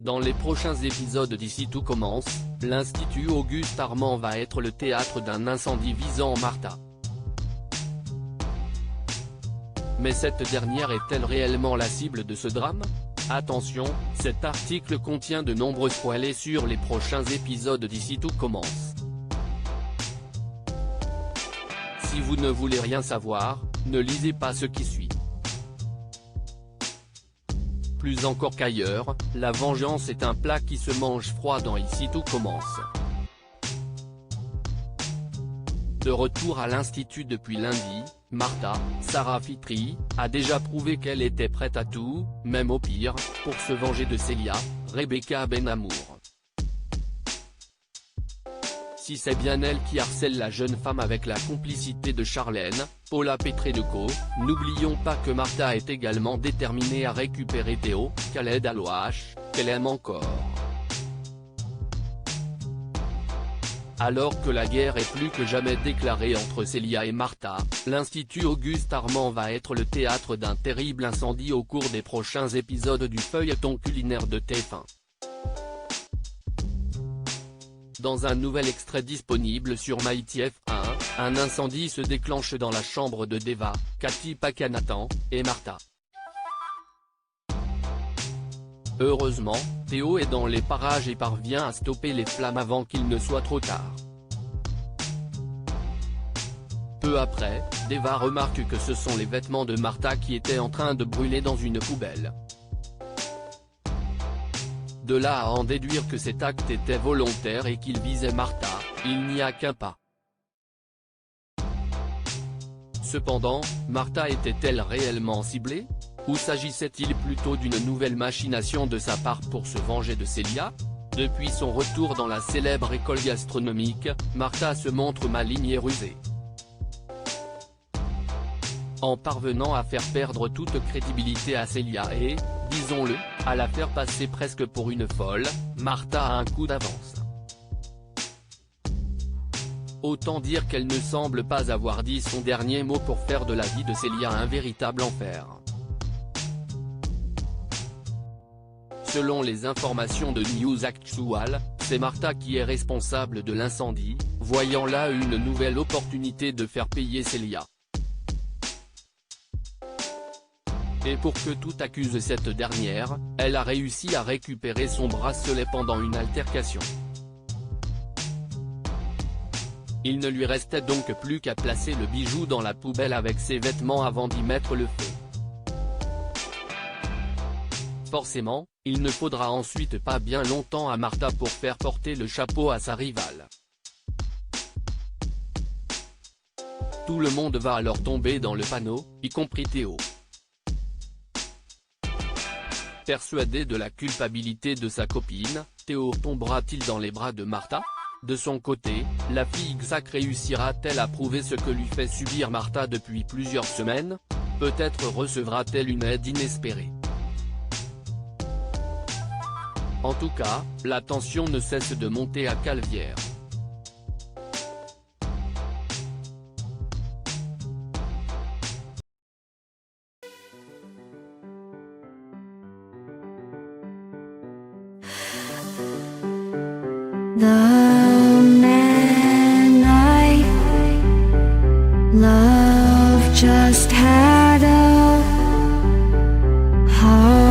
Dans les prochains épisodes d'Ici tout commence, l'Institut Auguste Armand va être le théâtre d'un incendie visant Martha. Mais cette dernière est-elle réellement la cible de ce drame? Attention, cet article contient de nombreux spoilers sur les prochains épisodes d'Ici tout commence. Si vous ne voulez rien savoir, ne lisez pas ce qui suit. Plus encore qu'ailleurs, la vengeance est un plat qui se mange froid dans Ici tout commence. De retour à l'Institut depuis lundi, Martha, Sarah Fitri, a déjà prouvé qu'elle était prête à tout, même au pire, pour se venger de Célia, Rebecca Benamour. Si c'est bien elle qui harcèle la jeune femme avec la complicité de Charlène, Paula Petrenko, n'oublions pas que Martha est également déterminée à récupérer Théo, Khaled Alouache, qu'elle aime encore. Alors que la guerre est plus que jamais déclarée entre Célia et Martha, l'Institut Auguste Armand va être le théâtre d'un terrible incendie au cours des prochains épisodes du feuilleton culinaire de TF1. Dans un nouvel extrait disponible sur MyTF1, un incendie se déclenche dans la chambre de Deva, Cathy Pakanathan, et Martha. Heureusement, Théo est dans les parages et parvient à stopper les flammes avant qu'il ne soit trop tard. Peu après, Deva remarque que ce sont les vêtements de Martha qui étaient en train de brûler dans une poubelle. De là à en déduire que cet acte était volontaire et qu'il visait Martha, il n'y a qu'un pas. Cependant, Martha était-elle réellement ciblée? Ou s'agissait-il plutôt d'une nouvelle machination de sa part pour se venger de Célia? Depuis son retour dans la célèbre école gastronomique, Martha se montre maligne et rusée. En parvenant à faire perdre toute crédibilité à Célia et, disons-le, à la faire passer presque pour une folle, Martha a un coup d'avance. Autant dire qu'elle ne semble pas avoir dit son dernier mot pour faire de la vie de Célia un véritable enfer. Selon les informations de News Actual, c'est Martha qui est responsable de l'incendie, voyant là une nouvelle opportunité de faire payer Célia. Et pour que tout accuse cette dernière, elle a réussi à récupérer son bracelet pendant une altercation. Il ne lui restait donc plus qu'à placer le bijou dans la poubelle avec ses vêtements avant d'y mettre le feu. Forcément, il ne faudra ensuite pas bien longtemps à Martha pour faire porter le chapeau à sa rivale. Tout le monde va alors tomber dans le panneau, y compris Théo. Persuadé de la culpabilité de sa copine, Théo tombera-t-il dans les bras de Martha? De son côté, la fille Xac réussira-t-elle à prouver ce que lui fait subir Martha depuis plusieurs semaines? Peut-être recevra-t-elle une aide inespérée. En tout cas, la tension ne cesse de monter à Calvière. The man I love just had a heart